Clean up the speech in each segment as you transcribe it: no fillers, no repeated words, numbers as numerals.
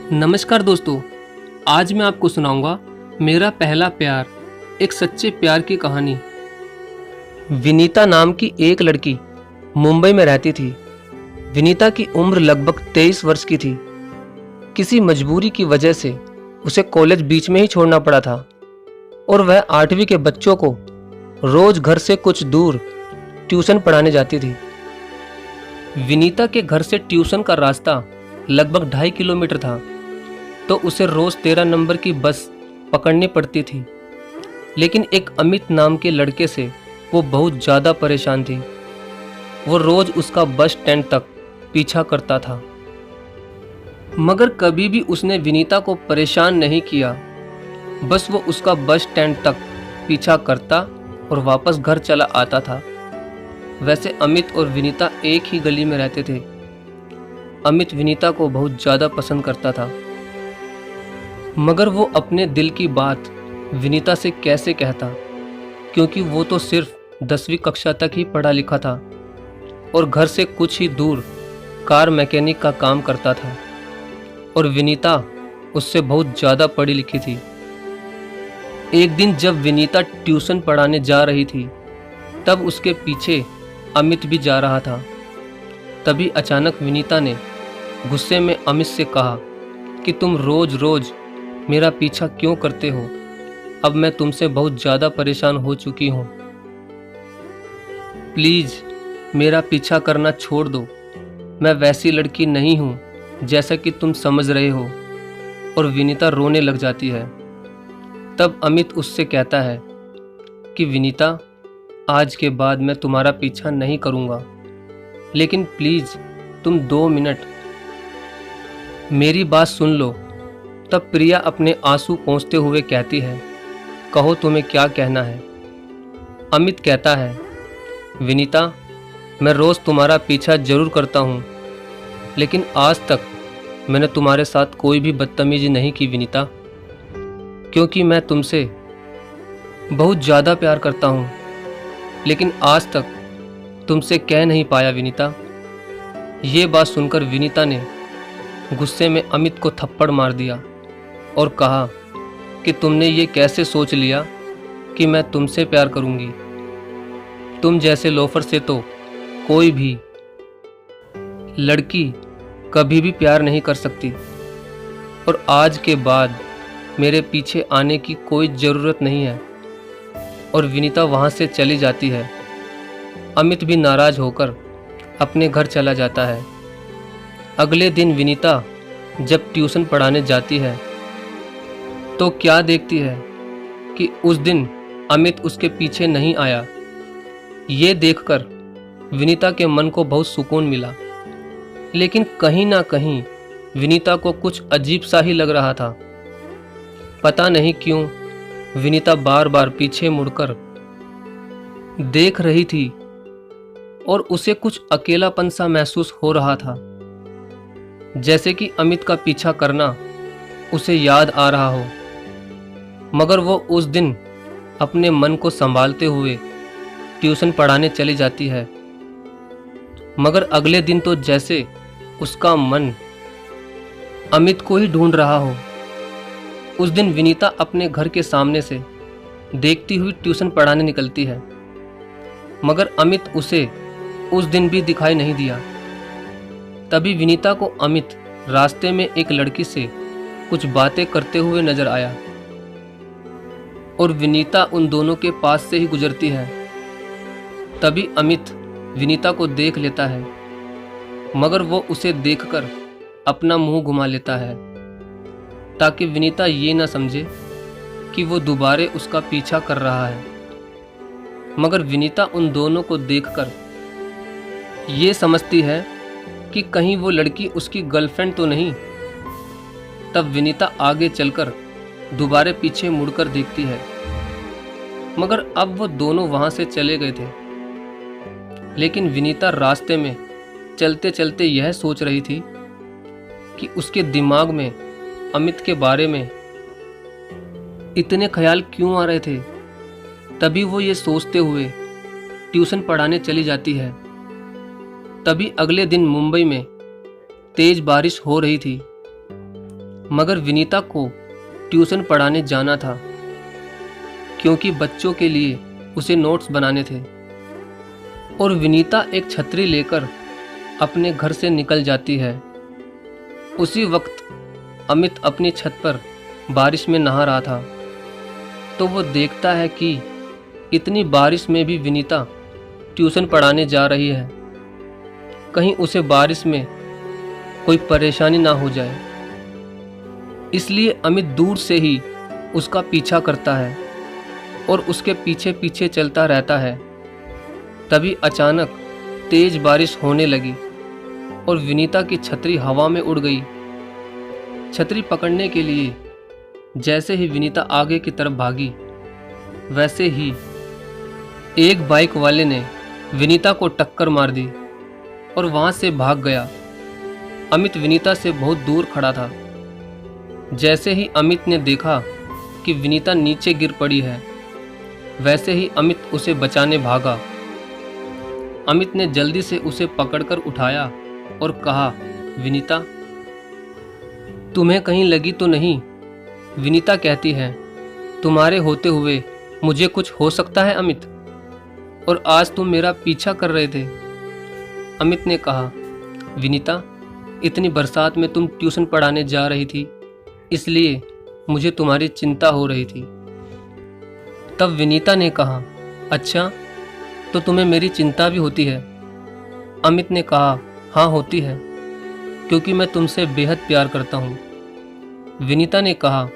नमस्कार दोस्तों। आज मैं आपको सुनाऊंगा मेरा पहला प्यार, एक सच्चे प्यार की कहानी। विनीता नाम की एक लड़की मुंबई में रहती थी। विनीता की उम्र लगभग 23 वर्ष की थी। किसी मजबूरी की वजह से उसे कॉलेज बीच में ही छोड़ना पड़ा था और वह 8वीं के बच्चों को रोज घर से कुछ दूर ट्यूशन पढ़ाने जाती थी। विनीता के घर से ट्यूशन का रास्ता लगभग 2.5 किलोमीटर था, तो उसे रोज 13 नंबर की बस पकड़नी पड़ती थी। लेकिन एक अमित नाम के लड़के से वो बहुत ज़्यादा परेशान थी। वो रोज उसका बस स्टैंड तक पीछा करता था, मगर कभी भी उसने विनीता को परेशान नहीं किया। बस वो उसका बस स्टैंड तक पीछा करता और वापस घर चला आता था। वैसे अमित और विनीता एक ही गली में रहते थे। अमित विनीता को बहुत ज़्यादा पसंद करता था, मगर वो अपने दिल की बात विनीता से कैसे कहता, क्योंकि वो तो सिर्फ 10वीं कक्षा तक ही पढ़ा लिखा था और घर से कुछ ही दूर कार मैकेनिक का काम करता था और विनीता उससे बहुत ज़्यादा पढ़ी लिखी थी। एक दिन जब विनीता ट्यूशन पढ़ाने जा रही थी, तब उसके पीछे अमित भी जा रहा था। तभी अचानक विनीता ने गुस्से में अमित से कहा कि तुम रोज रोज मेरा पीछा क्यों करते हो? अब मैं तुमसे बहुत ज़्यादा परेशान हो चुकी हूँ। प्लीज़ मेरा पीछा करना छोड़ दो। मैं वैसी लड़की नहीं हूँ जैसा कि तुम समझ रहे हो। और विनीता रोने लग जाती है। तब अमित उससे कहता है कि विनीता, आज के बाद मैं तुम्हारा पीछा नहीं करूँगा, लेकिन प्लीज़ तुम 2 मिनट मेरी बात सुन लो। तब प्रिया अपने आंसू पोंछते हुए कहती है, कहो तुम्हें क्या कहना है? अमित कहता है, विनीता, मैं रोज़ तुम्हारा पीछा जरूर करता हूँ, लेकिन आज तक मैंने तुम्हारे साथ कोई भी बदतमीजी नहीं की विनीता, क्योंकि मैं तुमसे बहुत ज़्यादा प्यार करता हूँ, लेकिन आज तक तुमसे कह नहीं पाया विनीता। ये बात सुनकर विनीता ने गुस्से में अमित को थप्पड़ मार दिया और कहा कि तुमने ये कैसे सोच लिया कि मैं तुमसे प्यार करूंगी? तुम जैसे लोफर से तो कोई भी लड़की कभी भी प्यार नहीं कर सकती, और आज के बाद मेरे पीछे आने की कोई ज़रूरत नहीं है। और विनीता वहाँ से चली जाती है। अमित भी नाराज़ होकर अपने घर चला जाता है। अगले दिन विनीता जब ट्यूशन पढ़ाने जाती है तो क्या देखती है कि उस दिन अमित उसके पीछे नहीं आया। ये देखकर विनीता के मन को बहुत सुकून मिला, लेकिन कहीं ना कहीं विनीता को कुछ अजीब सा ही लग रहा था। पता नहीं क्यों विनीता बार बार पीछे मुड़कर देख रही थी और उसे कुछ अकेलापन सा महसूस हो रहा था, जैसे कि अमित का पीछा करना उसे याद आ रहा हो। मगर वो उस दिन अपने मन को संभालते हुए ट्यूशन पढ़ाने चली जाती है। मगर अगले दिन तो जैसे उसका मन अमित को ही ढूंढ रहा हो। उस दिन विनीता अपने घर के सामने से देखती हुई ट्यूशन पढ़ाने निकलती है, मगर अमित उसे उस दिन भी दिखाई नहीं दिया। तभी विनीता को अमित रास्ते में एक लड़की से कुछ बातें करते हुए नजर आया और विनीता उन दोनों के पास से ही गुजरती है। तभी अमित विनीता को देख लेता है, मगर वो उसे देखकर अपना मुंह घुमा लेता है ताकि विनीता ये ना समझे कि वो दोबारा उसका पीछा कर रहा है। मगर विनीता उन दोनों को देखकर ये समझती है कि कहीं वो लड़की उसकी गर्लफ्रेंड तो नहीं। तब विनीता आगे चलकर दोबारा पीछे मुड़कर देखती है, मगर अब वो दोनों वहां से चले गए थे। लेकिन विनीता रास्ते में चलते चलते यह सोच रही थी कि उसके दिमाग में अमित के बारे में इतने ख्याल क्यों आ रहे थे। तभी वो ये सोचते हुए ट्यूशन पढ़ाने चली जाती है। तभी अगले दिन मुंबई में तेज बारिश हो रही थी। मगर विनीता को ट्यूशन पढ़ाने जाना था, क्योंकि बच्चों के लिए उसे नोट्स बनाने थे। और विनीता एक छतरी लेकर अपने घर से निकल जाती है। उसी वक्त अमित अपनी छत पर बारिश में नहा रहा था, तो वो देखता है कि इतनी बारिश में भी विनीता ट्यूशन पढ़ाने जा रही है। कहीं उसे बारिश में कोई परेशानी ना हो जाए, इसलिए अमित दूर से ही उसका पीछा करता है और उसके पीछे पीछे चलता रहता है। तभी अचानक तेज बारिश होने लगी और विनीता की छतरी हवा में उड़ गई। छतरी पकड़ने के लिए जैसे ही विनीता आगे की तरफ भागी, वैसे ही एक बाइक वाले ने विनीता को टक्कर मार दी और वहां से भाग गया। अमित विनीता से बहुत दूर खड़ा था। जैसे ही अमित ने देखा कि विनीता नीचे गिर पड़ी है, वैसे ही अमित उसे बचाने भागा। अमित ने जल्दी से उसे पकड़कर उठाया और कहा, विनीता, तुम्हें कहीं लगी तो नहीं? विनीता कहती है, तुम्हारे होते हुए मुझे कुछ हो सकता है अमित? और आज तुम मेरा पीछा कर रहे थे। अमित ने कहा, विनीता, इतनी बरसात में तुम ट्यूशन पढ़ाने जा रही थी, इसलिए मुझे तुम्हारी चिंता हो रही थी। तब विनीता ने कहा, अच्छा, तो तुम्हें मेरी चिंता भी होती है? अमित ने कहा, हाँ होती है, क्योंकि मैं तुमसे बेहद प्यार करता हूँ। विनीता ने कहा,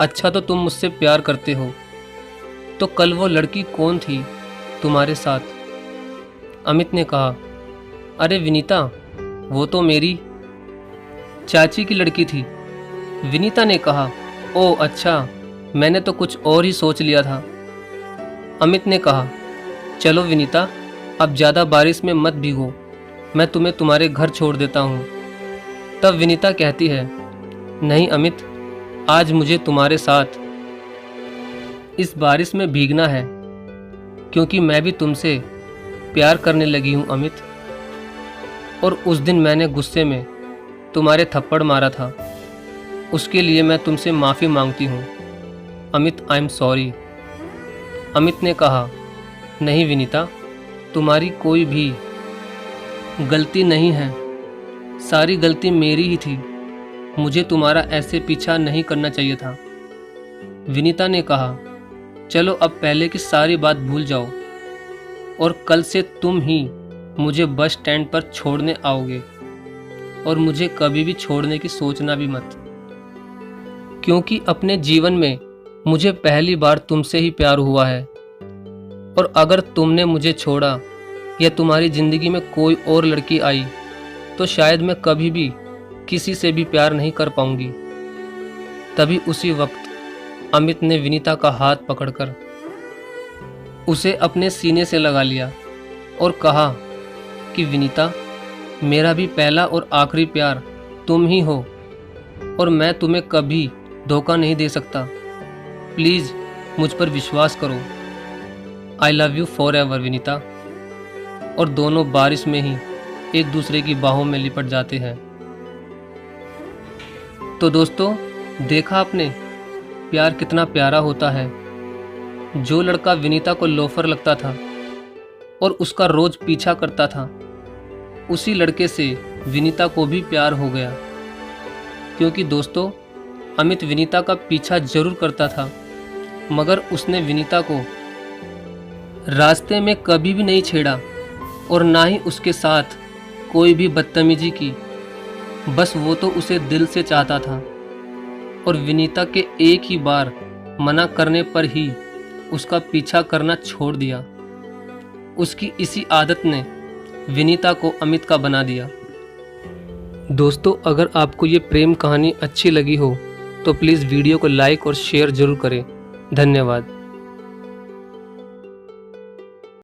अच्छा, तो तुम मुझसे प्यार करते हो, तो कल वो लड़की कौन थी तुम्हारे साथ? अमित ने कहा, अरे विनीता, वो तो मेरी चाची की लड़की थी। विनीता ने कहा, ओ अच्छा, मैंने तो कुछ और ही सोच लिया था। अमित ने कहा, चलो विनीता, अब ज़्यादा बारिश में मत भीगो, मैं तुम्हें तुम्हारे घर छोड़ देता हूँ। तब विनीता कहती है, नहीं अमित, आज मुझे तुम्हारे साथ इस बारिश में भीगना है, क्योंकि मैं भी तुमसे प्यार करने लगी हूँ अमित। और उस दिन मैंने गुस्से में तुम्हारे थप्पड़ मारा था, उसके लिए मैं तुमसे माफ़ी मांगती हूँ Amit, I am sorry. Amit ने कहा, नहीं विनीता, तुम्हारी कोई भी गलती नहीं है, सारी गलती मेरी ही थी, मुझे तुम्हारा ऐसे पीछा नहीं करना चाहिए था। विनीता ने कहा, चलो अब पहले की सारी बात भूल जाओ और कल से तुम ही मुझे बस स्टैंड पर छोड़ने आओगे और मुझे कभी भी छोड़ने की सोचना भी मत, क्योंकि अपने जीवन में मुझे पहली बार तुमसे ही प्यार हुआ है। और अगर तुमने मुझे छोड़ा या तुम्हारी ज़िंदगी में कोई और लड़की आई, तो शायद मैं कभी भी किसी से भी प्यार नहीं कर पाऊंगी। तभी उसी वक्त अमित ने विनीता का हाथ पकड़कर उसे अपने सीने से लगा लिया और कहा कि विनीता, मेरा भी पहला और आखिरी प्यार तुम ही हो और मैं तुम्हें कभी धोखा नहीं दे सकता। प्लीज़ मुझ पर विश्वास करो। I love you for ever Vinita. और दोनों बारिश में ही एक दूसरे की बाहों में लिपट जाते हैं। तो दोस्तों, देखा आपने, प्यार कितना प्यारा होता है। जो लड़का विनीता को लोफर लगता था और उसका रोज पीछा करता था, उसी लड़के से विनीता को भी प्यार हो गया। क्योंकि दोस्तों, अमित विनीता का पीछा जरूर करता था, मगर उसने विनीता को रास्ते में कभी भी नहीं छेड़ा और ना ही उसके साथ कोई भी बदतमीजी की। बस वो तो उसे दिल से चाहता था और विनीता के एक ही बार मना करने पर ही उसका पीछा करना छोड़ दिया। उसकी इसी आदत ने विनीता को अमित का बना दिया। दोस्तों, अगर आपको ये प्रेम कहानी अच्छी लगी हो तो प्लीज़ वीडियो को लाइक और शेयर ज़रूर करें। धन्यवाद।